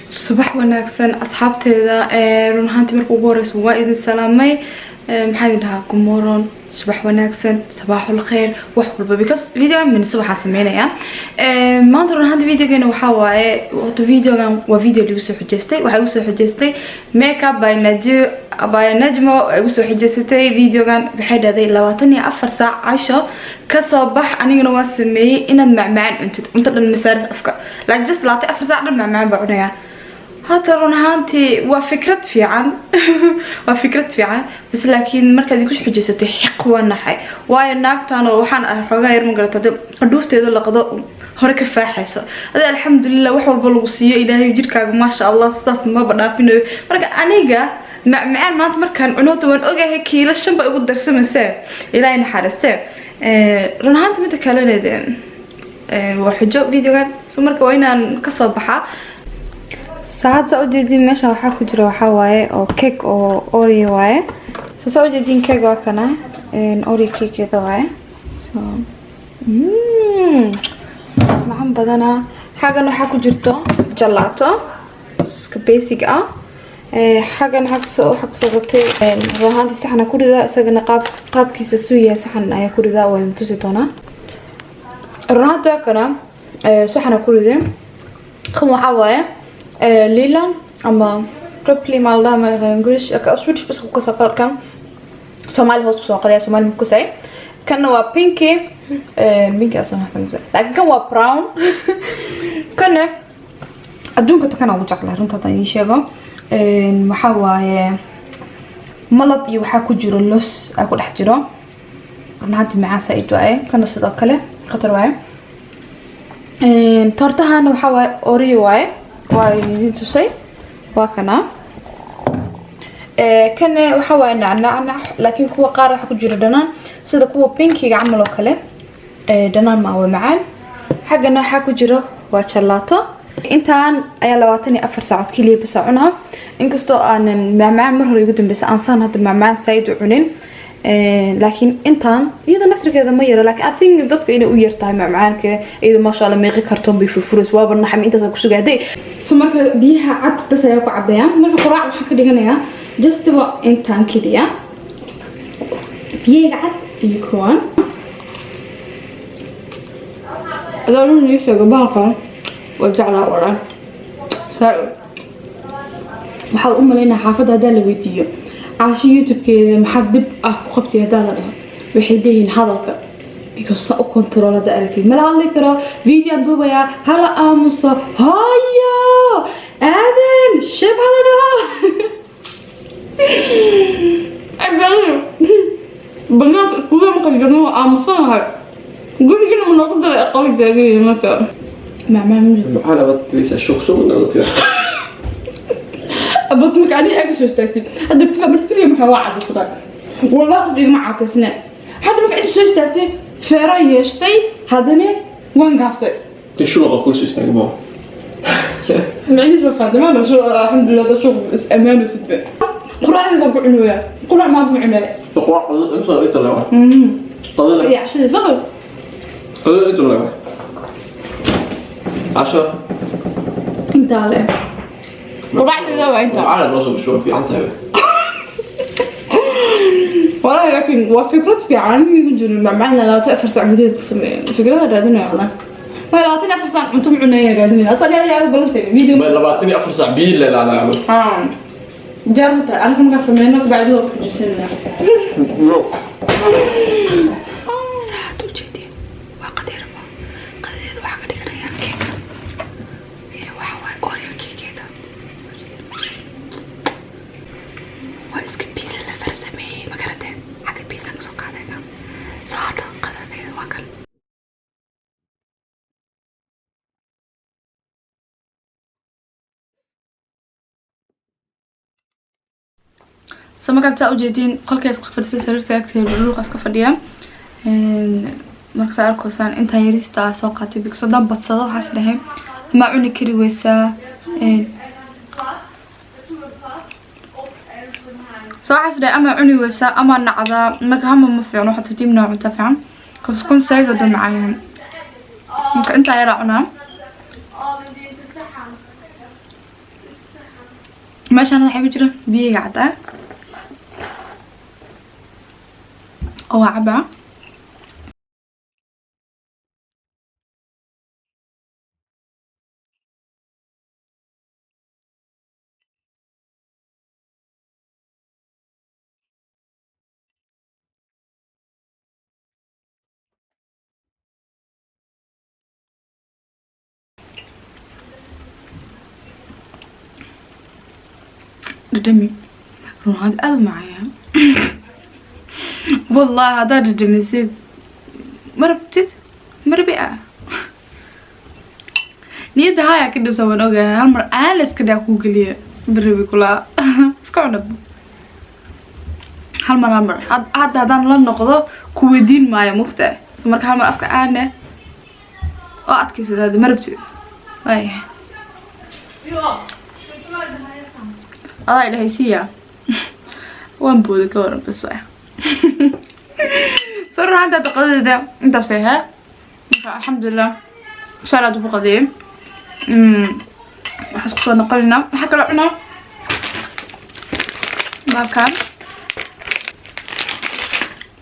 صباح وناكسن أصحابتي ذا رونهانتي مركو بورس وايد السلامي محايد لها كمورون صباح وناكسن صباح الخير وحول ببيكس فيديو من الصبح سمينا يا ما أدري هذا فيديو كنا وحواي وقت فيديو كان وفيديو اللي يوسف حجستي وحيوسف حجستي ميك اب باي نجمة يوسف حجستي فيديو كان بحد هذه لواتني أفر ساعة عشرة كصباح أنا جنوا سمي إن المعمعان أنت المسارس أفكار لكن جست لا تأفر ساعة المعمعان بعدها هذا رونهانتي وفكرة في عن وفكرة في عن بس لكن مركز يكون حجستي حقوة نحي واي الناقتان وحن حاجة يرمون قلت قدوفت هذا اللقطة هرك فاحسة هذا الحمد لله وحول بالوصية إلهي يجيك ما شاء الله استاس ما بدنا فينه مركز أنيجا معان ما أنت مركز عنوته وان أوجه هيك ليش بقى يقدر سمن سام إلهي نحرسته رونهانتي متكلمة ده وحجة فيديو كان سمرك وين كصباحة ساعات سأوجدين ماشى وحاكو جرا وحواي أو كيك أو أوري واي سأوجدين كيك وكنا إن أوري كيك هذا واي معهم بدنا حاجة نو حاكو جرتو جلاتو سكبيسيك حاجة نحكسو غطي رهانتي سحنا كل ذا سجنا قاب كيس سوية سحنا أي كل ذا وين تسيتونا الرهانت وكنا سحنا كل ذا خمو حواي ليلا أما ربلي مالدا ما غنقولش أسودش بس كوسا كان سومالي هوس كوسا قرية سومالي مكوساي كان هو بينكي بينكي أصلا هذا لكن كان هو براون كان أدون كنت كان أوجع له رنت تاني شيء محاوى ملب يوحكوا جرولوس أكل حجرة أنا هاد معاه سعيد واي كان الصداقة له خطر واي ترتها أنا محاوى أوري واي وايدين تسي وكنا كان وحوا نعناع لكن هو قارة حكو جرى دنان سيدا هو بينكي عملو كله دنان ما هو معان حقنا حكو جرى وشلاطة intaan ayaa 24 saacadood kaliya bas cunaa inkastoo aanan macmacaan mar hore igu dambeysay aan saan hadda macmacaan sayd u cunin laakiin intaan iyada naftirkeeda ma yaro laakiin I think dadka inay u yartahay macmacaanka iyada ma sha Allah meeqi kartoon bay furfuris waaba naxam intaas ku sugaaday so marka biyaha cad bas ayaa ku cabayaan marka quraac waxa ka dhiganayaa just wa intaan kaliya biyaha cad iyo kuwan adoo nu sheego baalkan وجعلها ورا سائل waxaa u maleynaa xaafada hadaa la weydiiyo caashi youtube-keeda maxaa dib ah ku qabtay hadaa la dhaho waxay leeyihiin hadalka because sa u control hada aragtid ma la hadli karo video duubaya hala aamuso haya aadan shab hala dhaho abaan banaanka kuwa ma kala jirno aamusanahay gurigana ma noqon kara aqoon gaagay marka معمعان مجد على بطليس الشخص ولا غطير أبطمك عني أكل شو استكتب هذا كذا برتكلي محواعد الصدق والله تبي ما عطسنا حتى ما عندي شو استكتب فراي يشتي هذني وين قابته شو أقول شو استكتبه معيش بفهم ما شو الحمد لله ده شغل أمان وسدفة قرآن اللي بقول عنويا قرآن ما أدري عنويا قرآن أنت أنت لا طيب يا عشان صغر أنت لا 10 انت على وبعد ذا انت على الوصل شو في عنتها والله لكن وفكرت في عالمي يجون معنا لا تأفر ساعة جديد فكرتها قاعدين يعملون ما لا تأفر ساعة انتم عناية قاعدين اطلع يا بلنت فيديو ما لبعتني أفر ساعة بيل لا لا عمل جربت انا كم قسمينك بعد وقت جسنا ساعة وجدي وقدر ما قدر وحق دينا يا كيك أوريو كيكيدا واسك بيس اللي فرسمي مكرتين حق بيس نقصو قادينا صاحتا قادينا واكل سمكة تاو جدين قل كيس كفرسي سريرتي اكتير بلوك اسكا فديا marka arkoosan inta yarista soo qaatay big soo dabadsado waxa isdhahay ma cuni kari weysaa soo xasday ama cuni weysaa ama nacda marka hama ma fiicno xataa timna cunta fiican kun saydo dad macaan marka inta yara cunaa meeshaan waxaa ku jira biyiga cadaan oo waa cabaa dhadhami ruuxaad aad u macaya wallahi haddaad dhadhamisid marabtid marbi ah niyadda hayaa ka dhibsa waan ogahay hal mar aan la iska dhaa kuu geliya barabi kulaa iska cunab hal mar hadda haddaan la noqdo ku weydiin maayo mugta so marka hal mar afka aane oo adkaysid hadda marabtid waayahay adaa idhahaysiiya waan booda ka waran bas waa soo ruuxaanta daqadeeda intaas ahaa marka alxamdulilah salaad ugu qadiyay waxaan isku soo noqonaynaa waxaa kaloo cunaa baalkaan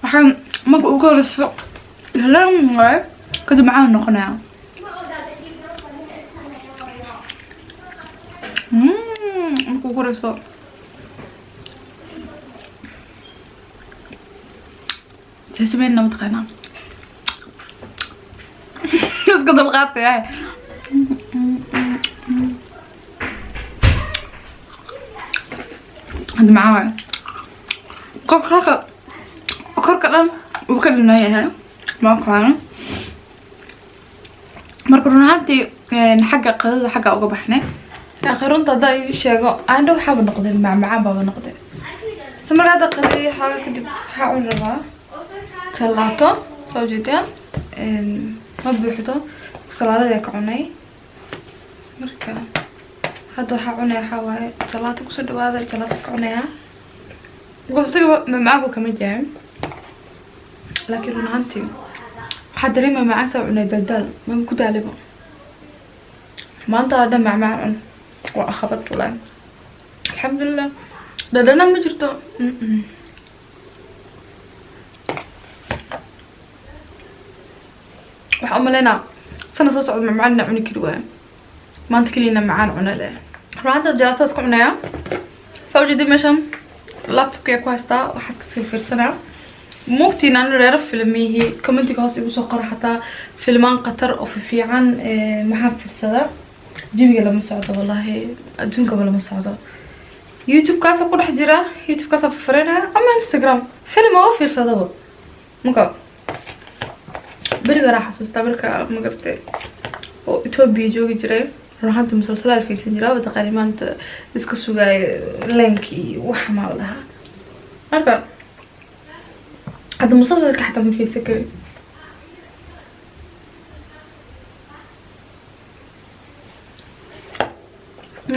waxaan marka ugu horeyso helan waayo kadib maxaan noqonayaa marka ugu horeyso سمعنا متقنع اسكت الغطي هاي هذا معاه كل كلام وكلنا هاي ما كان مركون هادي نحقق قضية حقق وقبحنا آخرون تضاي الشيء أنا وحاب نقدر مع بابا نقدر سمر هذا قضية حاول كده حاول ربع جلاتو soo jeedaan ma buuxdo salaadada ka cunay marka hadda waxa cunay waxa waaye jalaato ku soo dhawaada jalaato ka cunaya qofsiga macaagu kama jaan laakiin runtii waxa dareemay macaanka cunay dadaal ma ku daalibo maanta hadda macaan waa khabad bulan alxamdulillah dadana ma jirto waxaan umaleynaa sana soo socda macaan cuni kari waaya maanta kaliina macaan cuna leh runta jalaatada iska cunaya soo jeedin meeshan laptopka ku haystaa waxaad ka fiirsanaa mugtiin aan reero filmihi commentiga hoos igu soo qor xataa filmaan qatar oo fiican maxaan fiirsada jawiga lama socdo wallahi adduunka lama socdo youtube kaas ku dhex jira youtube kaas fiirinaya ama instagram film oo fiirsadaba muka beriga راح xasuustaa marka ma gartay oo Ethiopia joogi jiray ruuxanta musalsalaal fiirsan jiray wada qarimaanta iska sugay linki wax ma laha marka hada musalsalka xataa ma fiirsan kari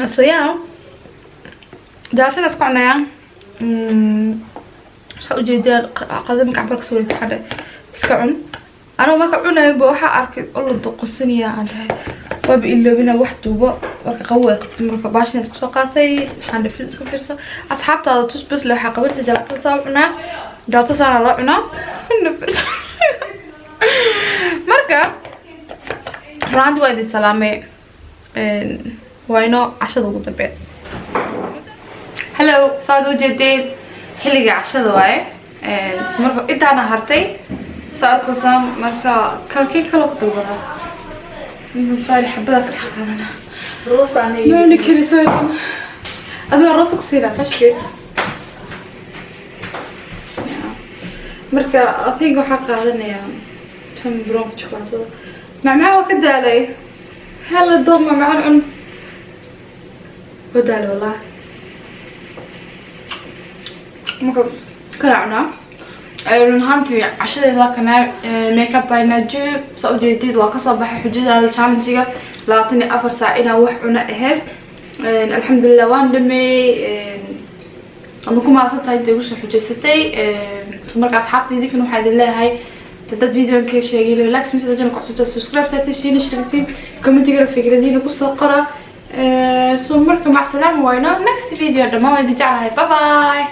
so yeah جالسين اسمعنا soo jeedaan qadamka cabarka soo leeyahay iska cun أنا مركب عنا بوحة أركض الله تقصني عنها واب إلا بنا واحد وبا مركب قوة مركب باش ناس سقطي حنا في الفرصة أصحاب هذا توس بس لو حقبت جلطة صابنا جلطة صار الله عنا من الفرصة مركب راند وايد السلامة وينو عشرة ضغط البيت هلو صادو جديد حلقة عشرة واي مركب إنت أنا هرتي سأركو سام مركا كركي كلا قطوبة فاي حبذا في الحقنا روس عني ما نكري سوينا أنا الروس قصيرة فشكي مركا أثيقو حق هذا يا كم برون شوكولاتة مع وكده علي هلا الضوء مع العن بدال والله مركا كرعنا run ahaantii cashadeeda kana makeup by Najib soo jeedid waa ka soo baxay xujada challenge-ga 24 saac ina wax cuna aheyd alxamdulillah waan dhamay anu kuma asatay inta ugu soo xujaysatay marka asxaabtaydi kan waxa idin leeyahay dad video-ka sheegay relax message ku cusubta subscribe saati shiin shirkisiin comment-iga fikradiina ku soo qora so marka mac salaama wayno next video dhammaan waa idin jeclahay bye bye